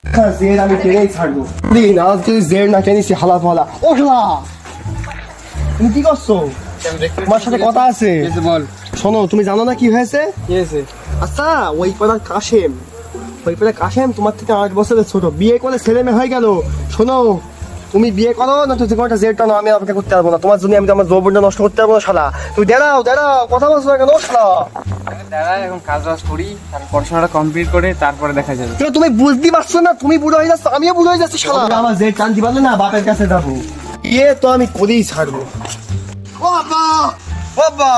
জের আমি টেনেই ছাড়বো। দিন আজ যদি জের না টেনিস হালা ফালা। ও শালা তুমি কি করছো? তোমার সাথে কথা আছে। বল। শোনো, তুমি জানো না কি হয়েছে? আচ্ছা, ওই পাড়ার কাশেম তোমার থেকে 8 বছরের ছোট, বিয়ে করে ছেলে মেয়ে হয়ে গেল। শোনো, তুমি বিয়ে করো না তো একটা জেরটা না, আমি অপেক্ষা করতে পারবো না। তোমার জন্য আমি আমার যৌবনটা নষ্ট করতে পারবো না। শালা তুমি দাঁড়াও, কথা বলছো না কেন? শালা এখন কাজ বাজ করি, পড়াশোনাটা কমপ্লিট করে তারপরে দেখা যাবে। তুমি বুঝতে পারছো না? তুমি বুড়ো হয়ে যাচ্ছ, আমিও বুড়ো হয়ে যাচ্ছি। শালা আমার জের টানতে পারলে না, বাপের কাছে যাবো। ইয়ে তো আমি করেই ছাড়বো। ও বাবা, বাবা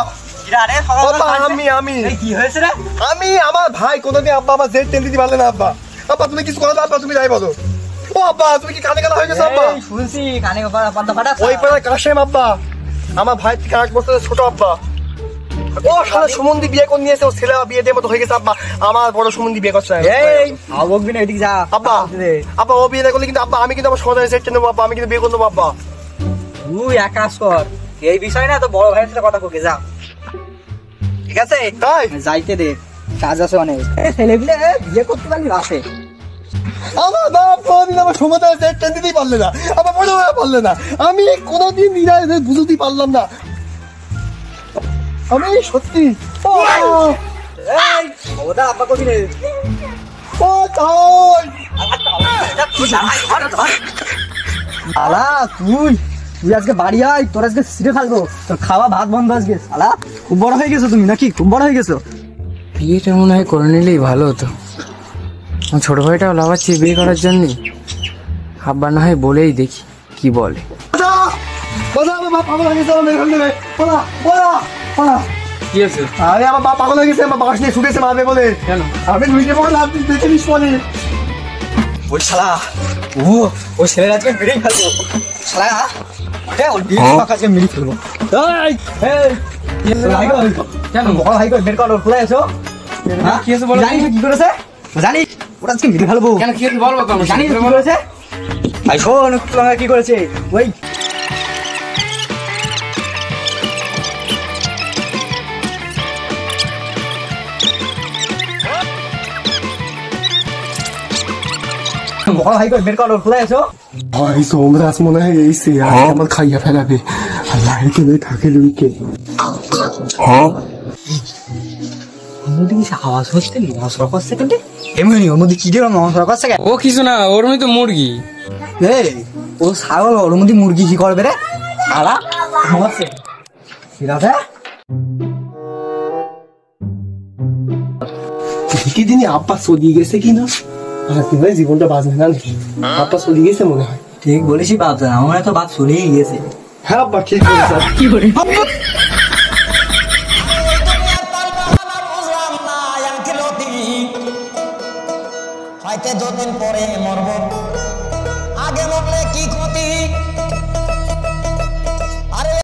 কি হয়েছে রে? আমি আমার ভাই কোনোদিন আব্বা আমার জের টেন দিতে পারলে না। আব্বা তুমি কিছু করো না। আব্বা তুমি যাই বলো। ও আব্বা তুমি কি কানে কালা হয়ে গেছো? আব্বা শুনছি কানে ফাটা। ওই পাড়ার কাশেম আব্বা, আমার ভাই থেকে 8 বছরের ছোট আব্বা। ও শালা সুমন্দি বিয়ে করে নিয়েছে, ও ছেলে বিয়ে দিয়ে মতো হয়ে গেছে। আব্বা আমার বড় সুমন্দি বিয়ে করছে। এদিকে যা। আব্বা ও বিয়ে করলে কিন্তু আব্বা আমি কিন্তু আমার সমাজে সেট নেবো। আব্বা আমি কিন্তু বিয়ে করবো। আব্বা তুই এক কাজ কর, এই বিষয় না তো বড় ভাইয়ের সাথে কথা বলকে যা, ঠিক আছে? তাই যাইতে দে, কাজ আছে অনেক। ছেলে বিয়ে করতে পারলি আসে। আমার বাপ কোনদিন আমার সমাজে সেট টেন দিতেই পারলে না। আমার বড় ভাই পারলে না। আমি কোনোদিন বুঝতেই পারলাম না। আমি সত্যি ওটা আব্বা কবি রে। ও তাই শালা তুই আজকে বাড়ি আয়, তোর আজকে সিটে ফেলবো। তোর খাওয়া ভাত বন্ধ আজকে। শালা খুব বড় হয়ে গেছো তুমি, নাকি খুব বড় হয়ে গেছো? বিয়েটা মনে হয় করে নিলেই ভালো হতো। ছোট ভাইটাও লাভাচ্ছি বিয়ে করার জন্য। আব্বা না হয় বলেই দেখি কি বলে। কি আছে? আরে আমার বাপ পাগল হয়ে গেছে। আমার বাস নিয়ে ছুটেছে মারবে বলে। কেন? আমি নিজে পড়ে লাভ দেখে নিস বলে। ওই শালা ও ছেলের আজকে মেরেই ফেলবো। শালা ওর বিয়ে আজকে মেরে ফেলবো। কেন? বড় ভাই বের কর, ওর খোলা আছো। কি আছে বলো? জানিস কি করেছে? জানিস ওরা আজকে মেরে ফেলবো। কেন কি আছে বলবো তো? জানিস কি করেছে? ভাই শোন কি করেছে। ওই বড় ভাই বের কর, ওর খোলা আছো। ভাই সোমরাজ মনে হয় এইছে আমার খাইয়া ফেলাবে। আল্লাহ এখানে থাকে লুইকে। ওর মধ্যে কি আওয়াজ হচ্ছে? নমস্কার করছে কিন্তু এমনি ওর মধ্যে কি দিয়ে নমস্কার করছে? ও কিছু না, ওর মধ্যে মুরগি। ও ছাগল, ওর মধ্যে মুরগি কি করবে রে? আলা ঘুমাচ্ছে। ঠিক আছে কি দিনই আব্বা চলিয়ে গেছে কিনা। জীবনটা বাঁচবে না। আব্বা চলিয়ে গেছে মনে হয়। ঠিক বলেছি বাপ, আমার তো বাপ চলেই গেছে। হ্যাঁ আব্বা ঠিক বলেছে। কি করে হয়তো 2 দিন পরে মরব, আগে মরলে কি ক্ষতি।